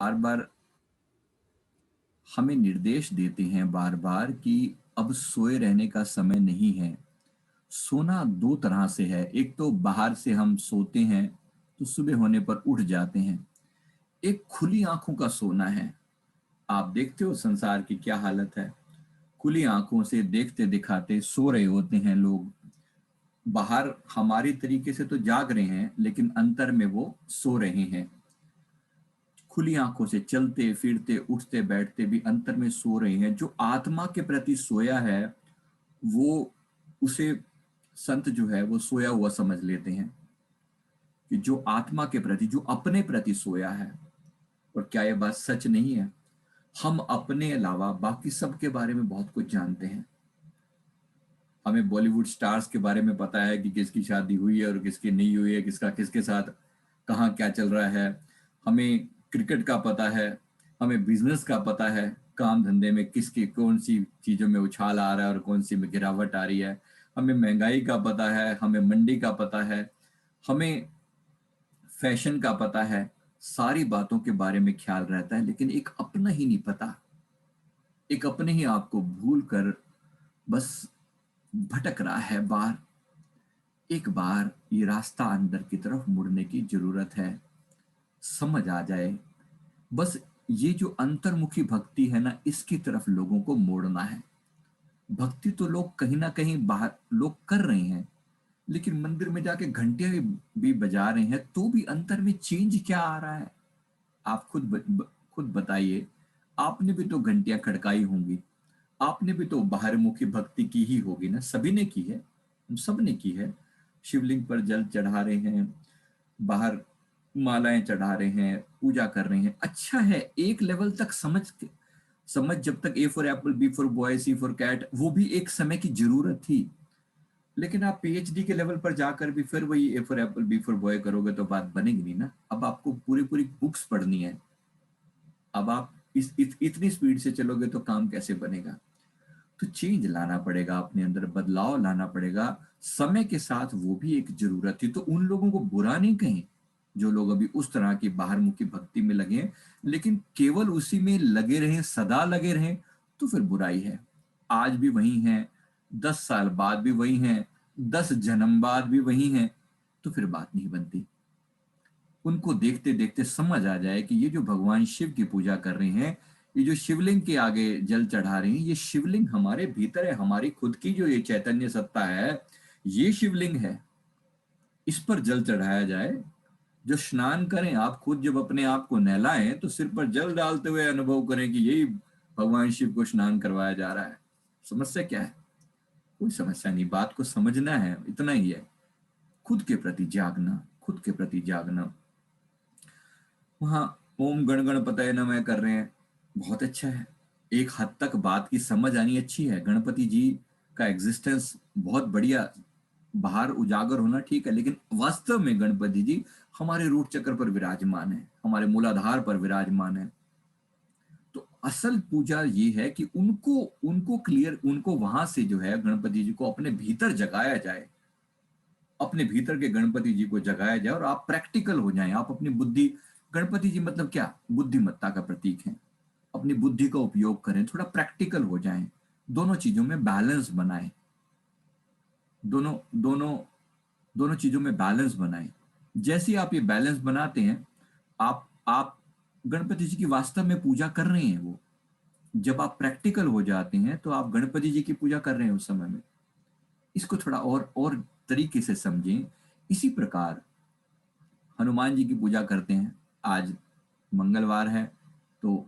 बार बार हमें निर्देश देते हैं बार बार कि अब सोए रहने का समय नहीं है। सोना दो तरह से है, एक तो बाहर से हम सोते हैं तो सुबह होने पर उठ जाते हैं। एक खुली आंखों का सोना है। आप देखते हो संसार की क्या हालत है। खुली आंखों से देखते दिखाते सो रहे होते हैं लोग। बाहर हमारी तरीके से तो जाग रहे हैं लेकिन अंतर में वो सो रहे हैं। खुली आंखों से चलते फिरते उठते बैठते भी अंतर में सो रहे हैं। जो आत्मा के प्रति सोया है वो उसे संत जो है वो सोया हुआ समझ लेते हैं कि जो आत्मा के प्रति जो अपने प्रति सोया है। और क्या यह बात सच नहीं है? हम अपने अलावा बाकी सब के बारे में बहुत कुछ जानते हैं। हमें बॉलीवुड स्टार्स के बारे में पता है कि किसकी शादी हुई है और किसकी नहीं हुई है, किसका किसके साथ कहाँ क्या चल रहा है। हमें क्रिकेट का पता है, हमें बिजनेस का पता है, काम धंधे में किसकी कौन सी चीजों में उछाल आ रहा है और कौन सी में गिरावट आ रही है। हमें महंगाई का पता है, हमें मंडी का पता है, हमें फैशन का पता है। सारी बातों के बारे में ख्याल रहता है लेकिन एक अपना ही नहीं पता। एक अपने ही आप को भूल कर बस भटक रहा है बार। एक बार ये रास्ता अंदर की तरफ मुड़ने की जरूरत है। समझ आ जाए बस। ये जो अंतर्मुखी भक्ति है ना, इसकी तरफ लोगों को मोड़ना है। भक्ति तो लोग कहीं ना कहीं बाहर लोग कर रहे हैं लेकिन मंदिर में जाके घंटियां भी बजा रहे हैं तो भी अंतर में चेंज क्या आ रहा है? आप खुद बताइए। आपने भी तो घंटियां खड़काई होंगी। आपने भी तो बाहर मुखी भक्ति की ही होगी ना, सभी ने की है। हम सब ने की है। शिवलिंग पर जल चढ़ा रहे हैं, बाहर मालाएं चढ़ा रहे हैं, पूजा कर रहे हैं। अच्छा है, एक लेवल तक समझ जब तक A for apple B for boy C for cat, वो भी एक समय की जरूरत थी। लेकिन आप पीएचडी के लेवल पर जाकर भी फिर वही A for apple B for boy करोगे तो बात बनेगी नहीं ना। अब आपको पूरी पूरी बुक्स पढ़नी है। अब आप इतनी स्पीड से चलोगे तो काम कैसे बनेगा? तो चेंज लाना पड़ेगा, अपने अंदर बदलाव लाना पड़ेगा। समय के साथ वो भी एक जरूरत थी, तो उन लोगों को बुरा नहीं कहें जो लोग अभी उस तरह की बाहरमुखी भक्ति में लगे हैं। लेकिन केवल उसी में लगे रहें, सदा लगे रहें तो फिर बुराई है। आज भी वही हैं, 10 साल बाद भी वही हैं, 10 जन्म बाद भी वही हैं, तो फिर बात नहीं बनती। उनको देखते देखते समझ आ जाए कि ये जो भगवान शिव की पूजा कर रहे हैं, ये जो शिवलिंग के आगे जल चढ़ा रहे हैं, ये शिवलिंग हमारे भीतर है। हमारी खुद की जो ये चैतन्य सत्ता है, ये शिवलिंग है। इस पर जल चढ़ाया जाए। जो स्नान करें, आप खुद जब अपने आप को नहलाएं तो सिर पर जल डालते हुए अनुभव करें कि यही भगवान शिव को स्नान करवाया जा रहा है। समस्या क्या है? कोई समस्या नहीं, बात को समझना है, इतना ही है। खुद के प्रति जागना, खुद के प्रति जागना। वहाँ ओम गण गणपतये नमः कर रहे हैं, बहुत अच्छा है। एक हद तक बात की समझ आनी अच्छी है। गणपति जी का एग्जिस्टेंस बहुत बढ़िया, बाहर उजागर होना ठीक है, लेकिन वास्तव में गणपति जी हमारे रूट चक्र पर विराजमान है, हमारे मूलाधार पर विराजमान है। तो असल पूजा ये है कि उनको उनको क्लियर, उनको वहां से जो है गणपति जी को अपने भीतर जगाया जाए। अपने भीतर के गणपति जी को जगाया जाए और आप प्रैक्टिकल हो जाएं। आप अपनी बुद्धि, गणपति जी मतलब क्या? बुद्धिमत्ता का प्रतीक है। अपनी बुद्धि का उपयोग करें, थोड़ा प्रैक्टिकल हो जाएं। दोनों चीजों में बैलेंस बनाएं। दोनों दोनों दोनों चीजों में बैलेंस बनाएं। जैसे ही आप ये बैलेंस बनाते हैं, आप गणपति जी की वास्तव में पूजा कर रहे हैं। वो जब आप प्रैक्टिकल हो जाते हैं तो आप गणपति जी की पूजा कर रहे हैं उस समय में। इसको थोड़ा और तरीके से समझें। इसी प्रकार हनुमान जी की पूजा करते हैं। आज मंगलवार है तो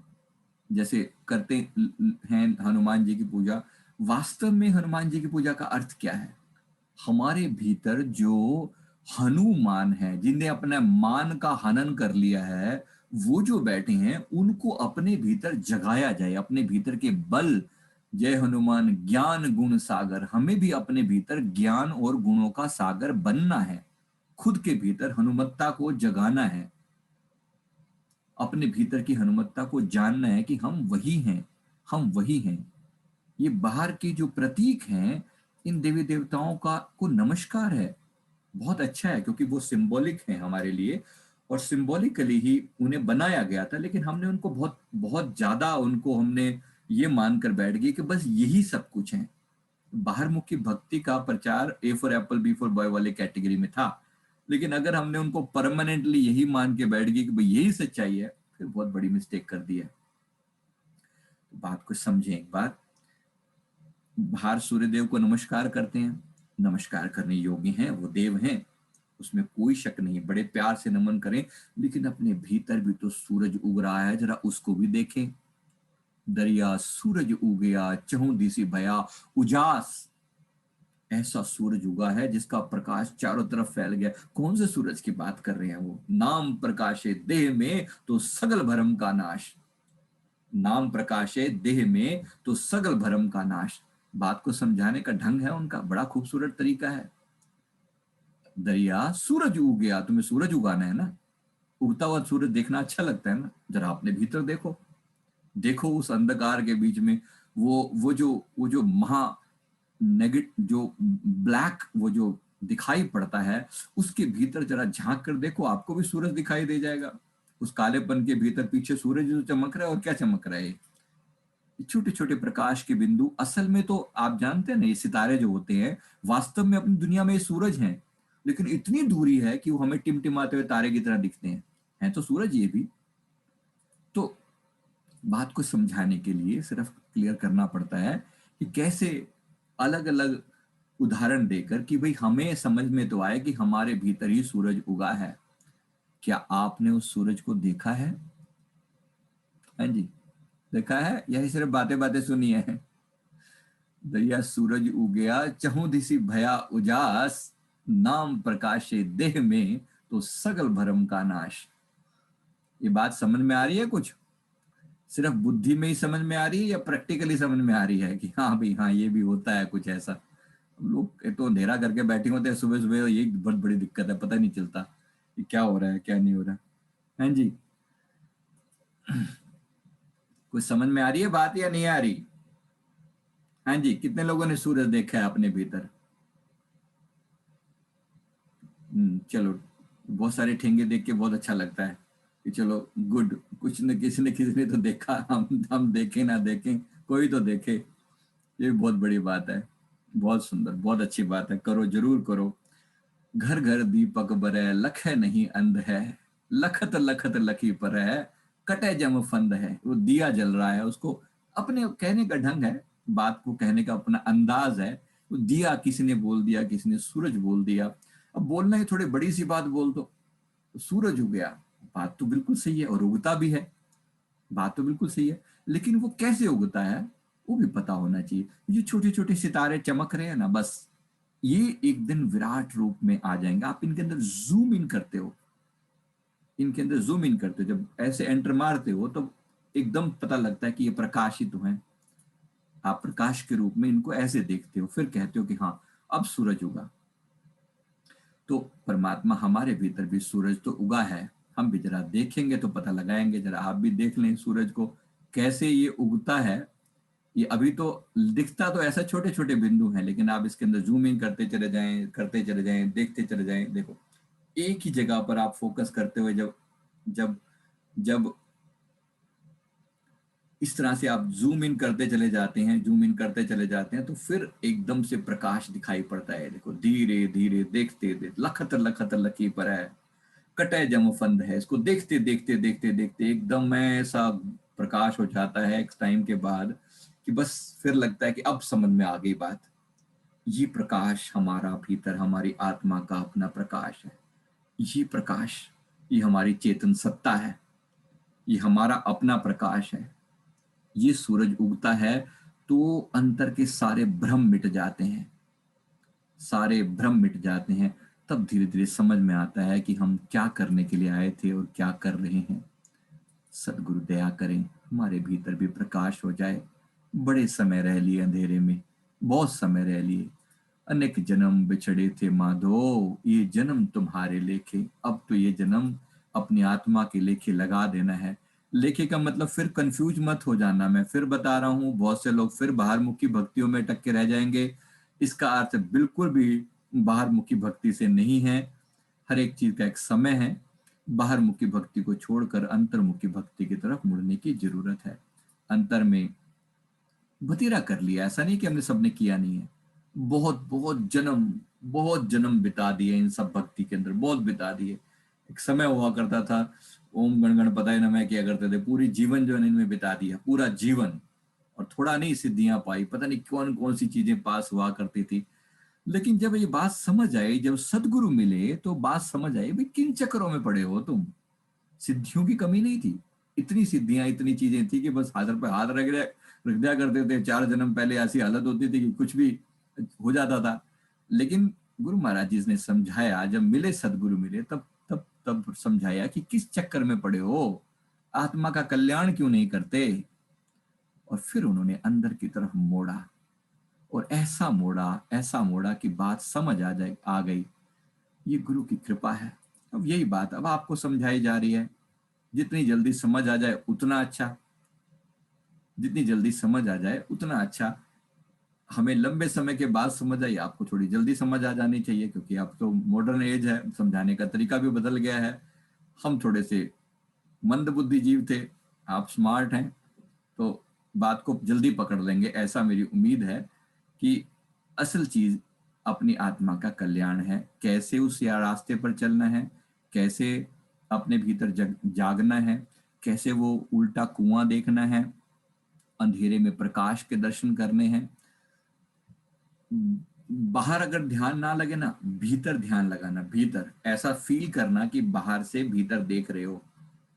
जैसे करते हैं हनुमान जी की पूजा। वास्तव में हनुमान जी की पूजा का अर्थ क्या है? हमारे भीतर जो हनुमान है, जिन्हें अपने मान का हनन कर लिया है, वो जो बैठे हैं उनको अपने भीतर जगाया जाए। अपने भीतर के बल, जय हनुमान ज्ञान गुण सागर, हमें भी अपने भीतर ज्ञान और गुणों का सागर बनना है। खुद के भीतर हनुमत्ता को जगाना है। अपने भीतर की हनुमत्ता को जानना है कि हम वही हैं। हम वही हैं। ये बाहर के जो प्रतीक हैं, इन देवी देवताओं का को नमस्कार है। बहुत अच्छा है क्योंकि वो सिंबॉलिक है हमारे लिए। और सिंबॉलिकली ही उन्हें बनाया गया था, लेकिन हमने उनको बहुत बहुत ज्यादा उनको हमने ये मानकर बैठ गए कि बस यही सब कुछ है। बाहरमुखी भक्ति का प्रचार A for apple B for boy वाले कैटेगरी में था, लेकिन अगर हमने उनको परमानेंटली यही मान के बैठ गए कि भाई यही सच्चाई है, फिर बहुत बड़ी मिस्टेक कर दी है। तो बात को समझें एक बार। बाहर सूर्यदेव को नमस्कार करते हैं, नमस्कार करने योग्य हैं, वो देव हैं, उसमें कोई शक नहीं, बड़े प्यार से नमन करें, लेकिन अपने भीतर भी तो सूरज उग रहा है, जरा उसको भी देखें। दरिया सूरज उगया चहुं दिसी भया उजास, ऐसा सूरज उगा है जिसका प्रकाश चारों तरफ फैल गया। कौन से सूरज की बात कर रहे हैं वो? नाम प्रकाशे देह में तो सगल भरम का नाश, नाम प्रकाशे देह में तो सगल भरम का नाश। बात को समझाने का ढंग है उनका, बड़ा खूबसूरत तरीका है। दरिया सूरज उग गया, तुम्हें सूरज उगाना है ना, उगता हुआ सूरज देखना अच्छा लगता है ना, जरा अपने भीतर देखो, देखो उस अंधकार के बीच में वो जो महा नेगेट जो ब्लैक वो जो दिखाई पड़ता है, उसके भीतर जरा झांक कर देखो, आपको भी सूरज दिखाई दे जाएगा। उस कालेपन के भीतर पीछे सूरज जो चमक रहा है, और क्या चमक रहा है? छोटे छोटे प्रकाश के बिंदु। असल में तो आप जानते हैं ना, ये सितारे जो होते हैं वास्तव में अपनी दुनिया में ये सूरज हैं, लेकिन इतनी दूरी है कि वो हमें टिमटिमाते हुए तारे की तरह दिखते हैं तो सूरज ये भी। तो बात को समझाने के लिए सिर्फ क्लियर करना पड़ता है कि कैसे अलग अलग उदाहरण देकर कि भाई हमें समझ में तो आए कि हमारे भीतर ही सूरज उगा है। क्या आपने उस सूरज को देखा है? हाँ जी, देखा है? यही सिर्फ बातें बातें सुनी है। दरिया सूरज उगया चहुं दिसी भया उजास, नाम प्रकाशे देह में तो सगल भरम का नाश। ये बात समझ में आ रही है? कुछ सिर्फ बुद्धि में ही समझ में आ रही है या प्रैक्टिकली समझ में आ रही है कि हाँ भाई हाँ ये भी होता है कुछ ऐसा? हम लोग एक तो अंधेरा करके बैठे होते हैं सुबह सुबह, ये बहुत बड़ी दिक्कत है, पता नहीं चलता कि क्या हो रहा है क्या नहीं हो रहा। हाँ जी, कुछ समझ में आ रही है बात या नहीं आ रही? हाँ जी, कितने लोगों ने सूरज देखा है अपने भीतर? चलो, बहुत सारे ठेंगे देख के बहुत अच्छा लगता है कि चलो गुड, कुछ न किसी ने तो देखा, हम देखें ना देखें, कोई तो देखे, ये भी बहुत बड़ी बात है। बहुत सुंदर, बहुत अच्छी बात है, करो जरूर करो। घर घर दीपक बरै लख है नहीं अंध है, लखत लखत लखी पर है, कटे जम फंद है। वो दिया जल रहा है, उसको अपने कहने का ढंग है, बात को कहने का अपना अंदाज है। वो दिया किसी ने बोल दिया, किसी ने सूरज बोल दिया। अब बोलना है थोड़ी बड़ी सी बात बोल दो, सूरज उग गया, बात तो बिल्कुल सही है, और उगता भी है, बात तो बिल्कुल सही है, लेकिन वो कैसे उगता है वो भी पता होना चाहिए। ये छोटे छोटे सितारे चमक रहे हैं ना, बस ये एक दिन विराट रूप में आ जाएंगे। आप इनके अंदर जूम इन करते हो, इनके अंदर जूम इन करते हो, जब ऐसे एंटर मारते हो तो एकदम पता लगता है कि ये प्रकाशित तो हैं। आप प्रकाश के रूप में इनको ऐसे देखते हो, फिर कहते हो कि हाँ अब सूरज उगा। तो परमात्मा हमारे भीतर भी सूरज तो उगा है, हम भी जरा देखेंगे तो पता लगाएंगे। जरा आप भी देख लें सूरज को कैसे ये उगता है। ये अभी तो दिखता तो ऐसा छोटे छोटे बिंदु हैं, लेकिन आप इसके अंदर जूम इन करते चले जाएं, करते चले जाएं, देखते चले जाएं, देखो एक ही जगह पर आप फोकस करते हुए जब जब जब इस तरह से आप जूम इन करते चले जाते हैं, जूम इन करते चले जाते हैं, तो फिर एकदम से प्रकाश दिखाई पड़ता है। देखो धीरे धीरे देखते देखते लखत लखत लकी पर है, कटे जम फंद है। इसको देखते देखते देखते देखते एकदम ऐसा प्रकाश हो जाता है एक टाइम के बाद कि बस फिर लगता है कि अब समझ में आ गई बात। ये प्रकाश हमारा भीतर, हमारी आत्मा का अपना प्रकाश है। ये प्रकाश, ये हमारी चेतन सत्ता है, ये हमारा अपना प्रकाश है। ये सूरज उगता है तो अंतर के सारे भ्रम मिट जाते हैं, सारे भ्रम मिट जाते हैं। तब धीरे धीरे समझ में आता है कि हम क्या करने के लिए आए थे और क्या कर रहे हैं। सदगुरु दया करें, हमारे भीतर भी प्रकाश हो जाए। बड़े समय रह लिए अंधेरे में, बहुत समय रह लिए, अनेक जन्म बिछड़े थे माधो, ये जन्म तुम्हारे लेखे। अब तो ये जन्म अपनी आत्मा के लेखे लगा देना है। लेखे का मतलब फिर कंफ्यूज मत हो जाना, मैं फिर बता रहा हूँ, बहुत से लोग फिर बाहरमुखी भक्तियों में टक के रह जाएंगे। इसका अर्थ बिल्कुल भी बाहरमुखी भक्ति से नहीं है। हर एक चीज का एक समय है। बाहर मुखी भक्ति को छोड़कर अंतर्मुखी भक्ति की तरफ मुड़ने की जरूरत है। अंतर में बतीरा कर लिया, ऐसा नहीं कि हमने सबने किया नहीं है। बहुत बहुत जन्म बिता दिए इन सब भक्ति के अंदर, बहुत बिता दिए। एक समय हुआ करता था, ओम गण गण पताय नमः किया करते थे, पूरी जीवन जो है इनमें बिता दिया, पूरा जीवन। और थोड़ा नहीं सिद्धियां पाई, पता नहीं कौन कौन सी चीजें पास हुआ करती थी। लेकिन जब ये बात समझ आई, जब सदगुरु मिले, तो बात समझ आई, भाई किन चक्करों में पड़े हो तुम। सिद्धियों की कमी नहीं थी, इतनी सिद्धियां इतनी चीजें थी कि बस हाथ पे हाथ रख दिया करते थे। 4 जन्म पहले ऐसी हालत होती थी कि कुछ भी हो जाता था। लेकिन गुरु महाराज जी ने समझाया, जब मिले सदगुरु मिले, तब तब तब समझाया कि किस चक्कर में पड़े हो, आत्मा का कल्याण क्यों नहीं करते। और फिर उन्होंने अंदर की तरफ मोड़ा, और ऐसा मोड़ा कि बात समझ आ गई। ये गुरु की कृपा है। अब यही बात अब आपको समझाई जा रही है। जितनी जल्दी समझ आ जाए उतना अच्छा, जितनी जल्दी समझ आ जाए उतना अच्छा। हमें लंबे समय के बाद समझ आई, आपको थोड़ी जल्दी समझ आ जानी चाहिए, क्योंकि अब तो मॉडर्न एज है, समझाने का तरीका भी बदल गया है। हम थोड़े से मंद बुद्धि जीव थे, आप स्मार्ट हैं, तो बात को जल्दी पकड़ लेंगे, ऐसा मेरी उम्मीद है। कि असल चीज अपनी आत्मा का कल्याण है, कैसे उस या रास्ते पर चलना है, कैसे अपने भीतर जागना है, कैसे वो उल्टा कुआं देखना है, अंधेरे में प्रकाश के दर्शन करने हैं। बाहर अगर ध्यान ना लगे ना, भीतर ध्यान लगाना, भीतर ऐसा फील करना कि बाहर से भीतर देख रहे हो।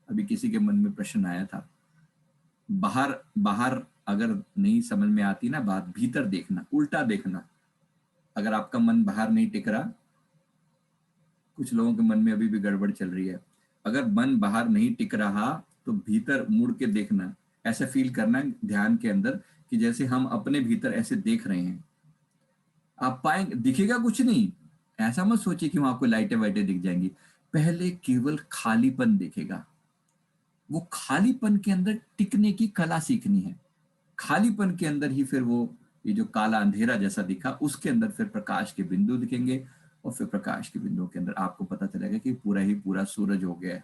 अभी किसी के मन में प्रश्न आया था, बाहर बाहर अगर नहीं समझ में आती ना बात, भीतर देखना, उल्टा देखना। अगर आपका मन बाहर नहीं टिक रहा, कुछ लोगों के मन में अभी भी गड़बड़ चल रही है, अगर मन बाहर नहीं टिक रहा तो भीतर मुड़ के देखना। ऐसा फील करना ध्यान के अंदर कि जैसे हम अपने भीतर ऐसे देख रहे हैं। आप पाएंगे, दिखेगा कुछ नहीं, ऐसा मत सोचिए कि वहां आपको लाइटें वाइटें दिख जाएंगी। पहले केवल खालीपन दिखेगा। वो खालीपन के अंदर टिकने की कला सीखनी है। खालीपन के अंदर ही फिर वो, ये जो काला अंधेरा जैसा दिखा, उसके अंदर फिर प्रकाश के बिंदु दिखेंगे। और फिर प्रकाश के बिंदुओं के अंदर आपको पता चलेगा कि पूरा ही पूरा सूरज हो गया है।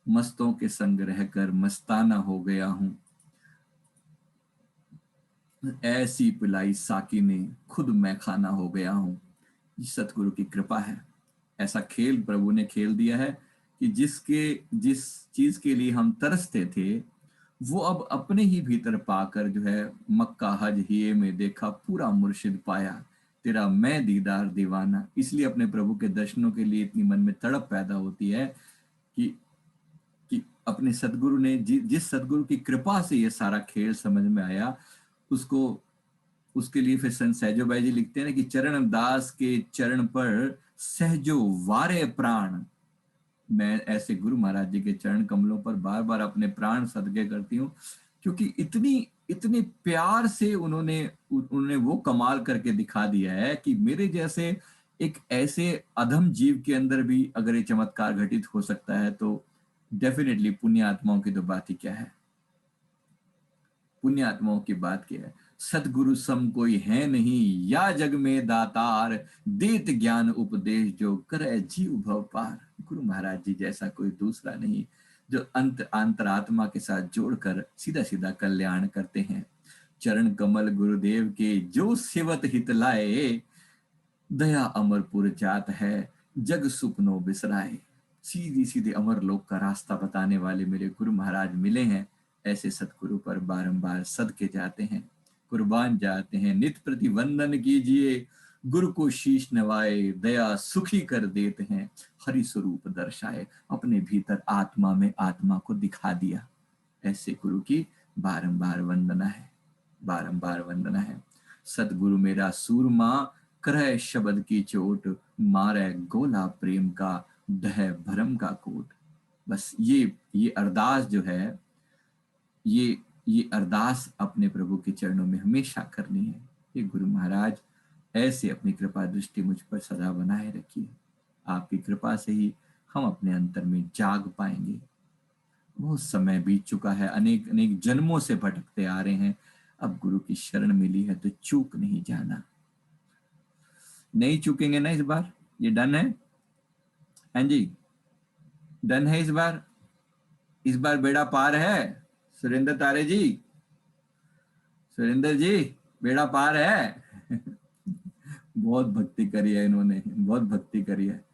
मस्तों के संग रहकर मस्ताना हो गया हूं, ऐसी पिलाई साकी ने खुद मैं खाना हो गया हूं। ये सतगुरु की कृपा है। ऐसा खेल प्रभु ने खेल दिया है कि जिस चीज के लिए हम तरसते थे, वो अब अपने ही भीतर पाकर जो है, मक्का हज हिये में देखा पूरा मुर्शिद पाया, तेरा मैं दीदार दीवाना। इसलिए अपने प्रभु के दर्शनों के लिए इतनी मन में तड़प पैदा होती है कि कि अपने सदगुरु ने जिस सदगुरु की कृपा से ये सारा खेल समझ में आया, उसको, उसके लिए फिर संत सहजो भाई जी लिखते हैं ना कि चरण दास के चरण पर सहजो वारे प्राण। मैं ऐसे गुरु महाराज जी के चरण कमलों पर बार बार अपने प्राण सदके करती हूँ, क्योंकि इतनी इतने प्यार से उन्होंने वो कमाल करके दिखा दिया है कि मेरे जैसे एक ऐसे अधम जीव के अंदर भी अगर ये चमत्कार घटित हो सकता है, तो डेफिनेटली पुण्य आत्माओं की तो बात ही क्या है। पुण्य आत्माओं की बात क्या है। सतगुरु सम कोई है नहीं, या जग में दातार, देत ज्ञान उपदेश जो करे जीव भव पार। गुरु महाराज जी जैसा कोई दूसरा नहीं, जो अंतरात्मा के साथ जोड़कर सीधा सीधा कल्याण करते हैं। चरण कमल गुरुदेव के जो सेवत हित लाए, दया अमरपुर जात है जग सुपनो बिसराए। सीधी सीधे अमर लोक का रास्ता बताने वाले मेरे गुरु महाराज मिले हैं। ऐसे सतगुरु पर बारंबार सदके जाते हैं, कुर्बान जाते हैं। नित प्रति वंदन कीजिए, गुरु को शीश नवाए, दया सुखी कर देते हैं। हरि स्वरूप दर्शाए, अपने भीतर आत्मा में आत्मा को दिखा दिया। ऐसे गुरु की बारंबार वंदना है, बारंबार वंदना है। सतगुरु मेरा सूरमा, करह शब्द की चोट, मारे गोला प्रेम का, दह भरम का कोट। बस ये अरदास जो है, ये ये अरदास अपने प्रभु के चरणों में हमेशा करनी है। ये गुरु महाराज ऐसे अपनी कृपा दृष्टि मुझ पर सदा बनाए रखिए। आपकी कृपा से ही हम अपने अंतर में जाग पाएंगे। बहुत समय बीत चुका है, अनेक अनेक जन्मों से भटकते आ रहे हैं। अब गुरु की शरण मिली है तो चूक नहीं जाना। नहीं चूकेंगे ना इस बार, ये डन है। हाँ जी, डन है इस बार बेड़ा पार है। सुरेंद्र तारे जी, सुरेंद्र जी, बेड़ा पार है। बहुत भक्ति करी है इन्होंने, बहुत भक्ति करी है,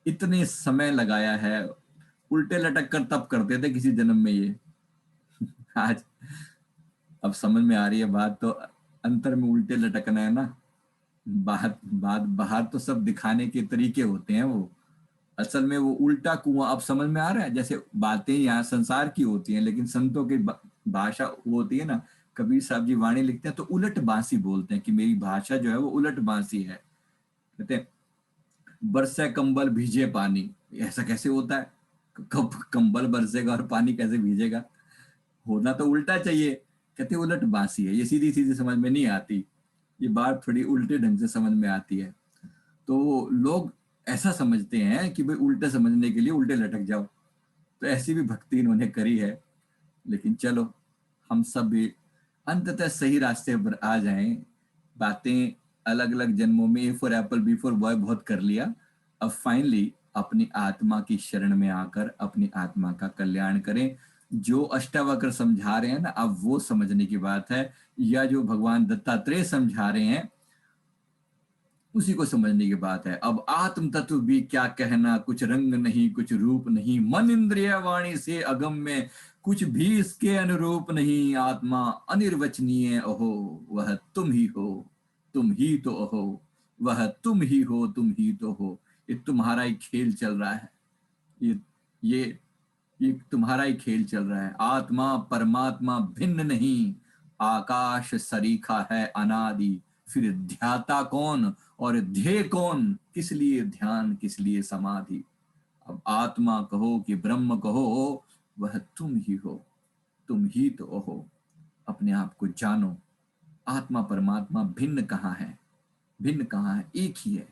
इतने समय लगाया है। उल्टे लटक कर तब करते थे किसी जन्म में ये। आज अब समझ में आ रही है बात तो, अंतर में उल्टे लटकना है ना। बात बात बाहर तो सब दिखाने के तरीके होते हैं, वो असल में वो उल्टा कुआं। अब समझ में आ रहा है, जैसे बातें यहाँ संसार की होती हैं लेकिन संतों की भाषा वो होती है ना। कबीर साहब जी वाणी लिखते हैं तो उलट बांसी बोलते हैं कि मेरी भाषा जो है वो उलट बांसी है। कहते हैं बरसे कंबल भीजे पानी, ऐसा कैसे होता है? कब कंबल बरसेगा और पानी कैसे भीजेगा? होना तो उल्टा चाहिए। कहते उलट बांसी है, ये सीधी सीधी समझ में नहीं आती, ये बात थोड़ी उल्टे ढंग से समझ में आती है। तो लोग ऐसा समझते हैं कि भाई उल्टे समझने के लिए उल्टे लटक जाओ। तो ऐसी भी भक्ति इन्होंने करी है। लेकिन चलो, हम सब भी अंततः सही रास्ते पर आ जाएं। बातें अलग अलग जन्मों में A for apple B for boy बहुत कर लिया। अब फाइनली अपनी आत्मा की शरण में आकर अपनी आत्मा का कल्याण करें। जो अष्टावक्र समझा रहे हैं ना, अब वो समझने की बात है, या जो भगवान दत्तात्रेय समझा रहे हैं उसी को समझने की बात है। अब आत्म तत्व भी क्या कहना, कुछ रंग नहीं कुछ रूप नहीं, मन इंद्रिय वाणी से अगम में कुछ भी इसके अनुरूप नहीं। आत्मा अनिर्वचनीय ओहो, वह तुम ही हो, तुम ही तो हो, वह तुम ही हो, तुम ही तो हो। ये तुम्हारा ही खेल चल रहा है। ये ये ये तुम्हारा ही खेल चल रहा है। आत्मा परमात्मा भिन्न नहीं, आकाश सरीखा है अनादि। फिर ध्याता कौन और ध्येय कौन, किस लिए ध्यान किस लिए समाधि। अब आत्मा कहो कि ब्रह्म कहो, वह तुम ही हो, तुम ही तो हो। अपने आप को जानो। आत्मा परमात्मा भिन्न कहाँ है? भिन्न कहाँ है? एक ही है।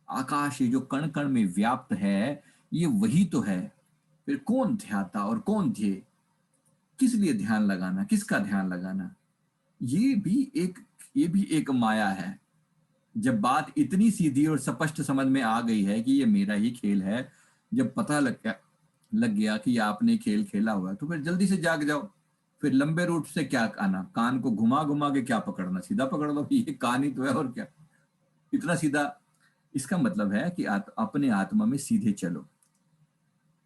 आकाश ये जो कण कण में व्याप्त है, ये वही तो है। फिर कौन ध्याता और कौन ध्येय? किस लिए ध्यान लगाना, किसका ध्यान लगाना? ये भी एक ये भी एक माया है। जब बात इतनी सीधी और स्पष्ट समझ में आ गई है कि ये मेरा ही खेल है, जब पता लग गया कि आपने खेल खेला हुआ है, तो फिर जल्दी से जाग जाओ। फिर लंबे रूट से क्या आना, कान को घुमा घुमा के क्या पकड़ना, सीधा पकड़ लो, ये कान ही तो है और क्या, इतना सीधा। इसका मतलब है कि अपने आत्मा में सीधे चलो।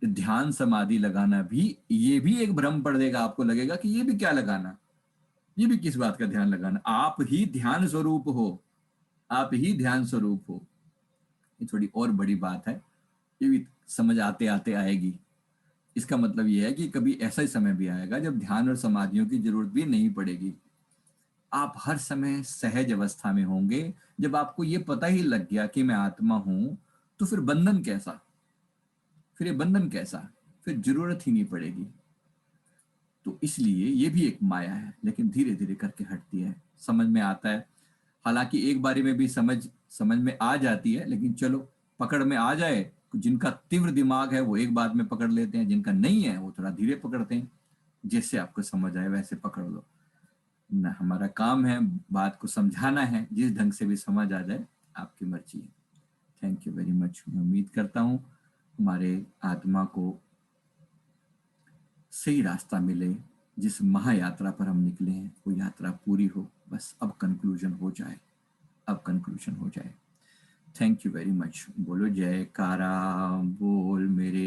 ध्यान समाधि लगाना भी, ये भी एक भ्रम पड़ देगा, आपको लगेगा कि ये भी क्या लगाना, ये भी किस बात का ध्यान लगाना। आप ही ध्यान स्वरूप हो, आप ही ध्यान स्वरूप हो। ये थोड़ी और बड़ी बात है, ये भी समझ आते आते आएगी। इसका मतलब ये है कि कभी ऐसा ही समय भी आएगा जब ध्यान और समाधियों की जरूरत भी नहीं पड़ेगी। आप हर समय सहज अवस्था में होंगे। जब आपको ये पता ही लग गया कि मैं आत्मा हूं, तो फिर बंधन कैसा, फिर ये बंधन कैसा, फिर जरूरत ही नहीं पड़ेगी। तो इसलिए ये भी एक माया है, लेकिन धीरे धीरे करके हटती है, समझ में आता है। हालांकि एक बारी में भी समझ समझ में आ जाती है, लेकिन चलो, पकड़ में आ जाए। जिनका तीव्र दिमाग है वो एक बात में पकड़ लेते हैं, जिनका नहीं है वो थोड़ा धीरे पकड़ते हैं। जैसे आपको समझ आए वैसे पकड़ लो ना। हमारा काम है बात को समझाना है, जिस ढंग से भी समझ आ जाए आपकी मर्जी है। Thank you very much. मैं उम्मीद करता हूँ हमारे आत्मा को सही रास्ता मिले। जिस महायात्रा पर हम निकले हैं वो यात्रा पूरी हो, बस अब कंक्लूजन हो जाए, अब कंक्लूजन हो जाए। Thank you very much. बोलो जयकारा, बोल मेरे